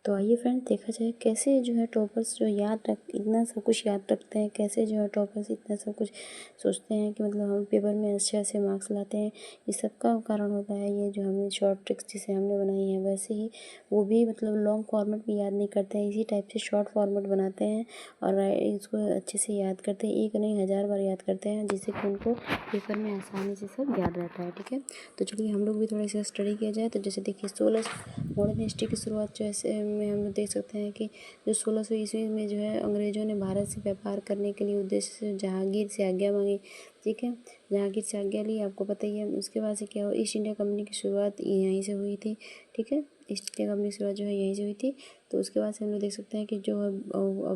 तो आइए फ्रेंड, देखा जाए कैसे जो है टॉपर्स जो इतना सब कुछ याद रखते हैं, कैसे जो है टॉपर्स इतना सब कुछ सोचते हैं कि मतलब हम पेपर में अच्छे अच्छे मार्क्स लाते हैं। इस सब का कारण होता है ये जो हमने शॉर्ट ट्रिक्स जिसे हमने बनाई है। वैसे ही वो भी मतलब लॉन्ग फॉर्मेट भी याद नहीं करते हैं, इसी टाइप से शॉर्ट फॉर्मेट बनाते हैं और इसको अच्छे से याद करते हैं, एक नहीं 1000 बार याद करते हैं, जिससे कि उनको पेपर में आसानी से सब याद रहता है। ठीक है, तो चलिए हम लोग भी थोड़ा सा स्टडी किया जाए। तो जैसे देखिए 16 मॉडर्न हिस्ट्री की शुरुआत जैसे में हम लोग देख सकते हैं कि जो 1600 ईस्वी में जो है अंग्रेज़ों ने भारत से व्यापार करने के लिए उद्देश्य से जहांगीर से आज्ञा मांगी। ठीक है, जहांगीर से आज्ञा ली, आपको पता ही है। उसके बाद से क्या हुआ, ईस्ट इंडिया कंपनी की शुरुआत यहीं से हुई थी। ठीक है, ईस्ट इंडिया कंपनी की शुरुआत जो है यहीं से हुई थी। तो उसके बाद से हम लोग देख सकते हैं कि जो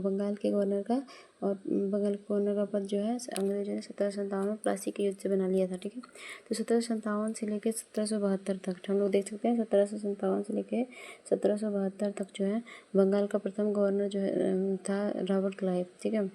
बंगाल के गवर्नर का और बंगाल के गवर्नर का पद जो है अंग्रेजों ने 1757 में प्लासी के युद्ध से बना लिया था। ठीक है, तो 1757 से लेकर 1772 तक हम लोग देख सकते हैं। 1757 से लेकर 1772 तक जो है बंगाल का प्रथम गवर्नर जो है था रॉबर्ट क्लाइव। ठीक है,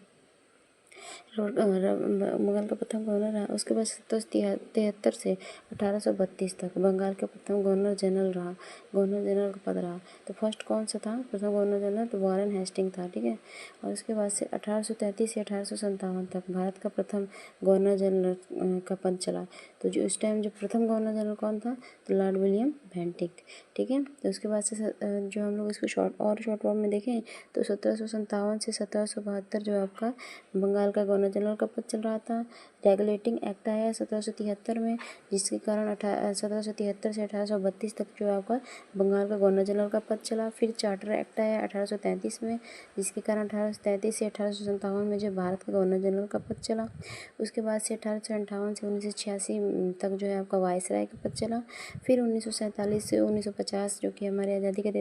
बंगाल का प्रथम गवर्नर रहा। उसके बाद 1773 से 1832 तक बंगाल के प्रथम गवर्नर जनरल का पद रहा। तो फर्स्ट कौन सा था प्रथम गवर्नर जनरल? तो वारेन हेस्टिंग था। ठीक है, और उसके बाद से 1833 से 1857 तक भारत का प्रथम गवर्नर जनरल का पद चला। तो जो इस टाइम जो प्रथम गवर्नर जनरल कौन था? तो लॉर्ड विलियम बेंटिक। ठीक है, तो उसके बाद से जो हम लोग इसको शॉर्ट फॉर्म में देखें तो 1757 से 1772 जो आपका बंगाल का गवर्नर जनरल का पद चल रहा था। रेगुलेटिंग एक्ट आया 1773 में, जिसके कारण 1773 से 1832 तक जो आपका बंगाल का गवर्नर जनरल का पद चला। फिर चार्टर एक्ट आया 1833 में, जिसके कारण 1833 से 1857 में जो भारत का गवर्नर जनरल का पद चला। उसके बाद से 1858 से 1986 तक जो है आपका वायसराय का पद चला। फिर 1947 से 1950 जो कि हमारे आज़ादी का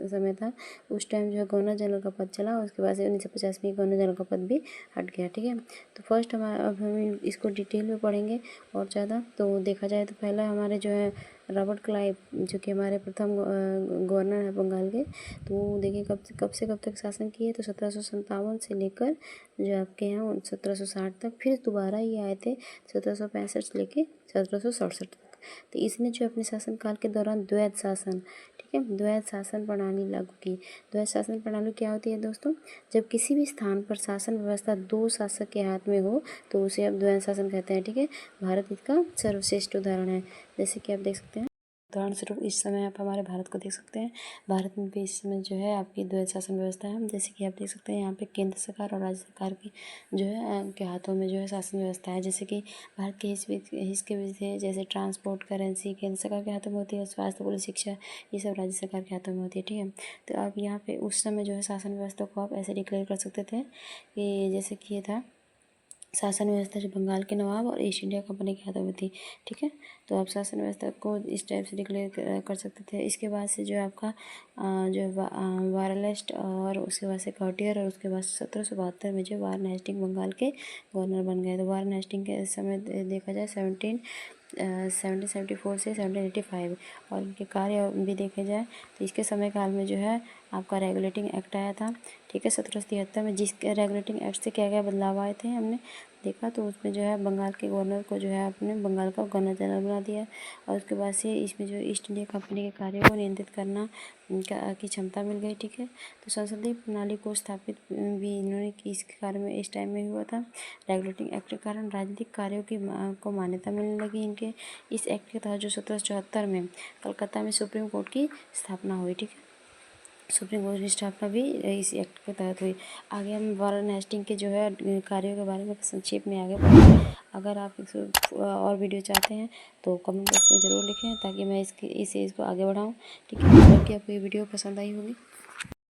समय था, उस टाइम जो है गवर्नर जनरल का पद चला। उसके बाद से 1950 में गवर्नर जनरल का पद भी हट गया। ठीक है, तो फर्स्ट अब हम इसको डिटेल में पढ़ेंगे और ज़्यादा। तो देखा जाए तो पहला हमारे जो है रॉबर्ट क्लाइव, जो कि हमारे प्रथम गवर्नर है बंगाल के। तो देखिए कब से कब तक शासन किए, तो 1757 से लेकर जो आपके यहाँ 1760 तक। फिर दोबारा ये आए थे 1765 से लेकर 1767 तक। तो इसने जो अपने शासनकाल के दौरान द्वैध शासन, ठीक है, द्वैध शासन प्रणाली लागू की। द्वैध शासन प्रणाली क्या होती है दोस्तों? जब किसी भी स्थान पर शासन व्यवस्था दो शासक के हाथ में हो तो उसे अब द्वैध शासन कहते हैं। ठीक है, भारत इसका सर्वश्रेष्ठ उदाहरण है। जैसे कि आप देख सकते हैं, उदाहरण स्वरूप इस समय आप हमारे भारत को देख सकते हैं। भारत में भी इस समय जो है आपकी द्वैध शासन व्यवस्था है। जैसे कि आप देख सकते हैं यहाँ पे केंद्र सरकार और राज्य सरकार की जो है के हाथों में जो है शासन व्यवस्था है। जैसे कि भारत के हिस्से के विषय जैसे ट्रांसपोर्ट, करेंसी केंद्र सरकार के हाथों में होती है। स्वास्थ्य, पुलिस, शिक्षा ये सब राज्य सरकार के हाथों में होती है। ठीक है, तो आप यहाँ पे उस समय जो है शासन व्यवस्था को आप ऐसे डिक्लेयर कर सकते थे कि जैसे कि ये था शासन व्यवस्था जो बंगाल के नवाब और ईस्ट इंडिया कंपनी के हाथों में थी। ठीक है, तो आप शासन व्यवस्था को इस टाइप से डिक्लेयर कर सकते थे। इसके बाद से जो आपका जो वारलेस्ट और उसके बाद से कॉटियर और उसके बाद 1772 में जो वारेन हेस्टिंग बंगाल के गवर्नर बन गए। तो वारेन हेस्टिंग के समय देखा जाए 1774 से 1785 और इनके कार्य भी देखे जाए तो इसके समय काल में जो है आपका रेगुलेटिंग एक्ट आया था। ठीक है, 1773 में। जिस रेगुलेटिंग एक्ट से क्या क्या बदलाव आए थे हमने देखा, तो उसमें जो है बंगाल के गवर्नर को जो है आपने बंगाल का गवर्नर जनरल बना दिया। और उसके बाद से इसमें जो ईस्ट इंडिया कंपनी के कार्यों को नियंत्रित करना की क्षमता मिल गई। ठीक है, तो संसदीय प्रणाली को स्थापित भी इन्होंने इसके कार्य में इस टाइम में हुआ था। रेगुलेटिंग एक्ट के कारण राजनीतिक कार्यों की को मान्यता मिलने लगी इनके इस एक्ट के तहत। जो 1774 में कलकत्ता में सुप्रीम कोर्ट की स्थापना हुई। ठीक है, सुप्रीम कोर्ट की स्थापना भी इस एक्ट के तहत हुई। आगे हम वारेन हेस्टिंग के जो है कार्यों के बारे में संक्षेप में आगे बढ़ेंगे। अगर आप और वीडियो चाहते हैं तो कमेंट बॉक्स में ज़रूर लिखें ताकि मैं इस सीरीज़ को आगे बढ़ाऊँ। ठीक है, आपको ये वीडियो पसंद आई होगी।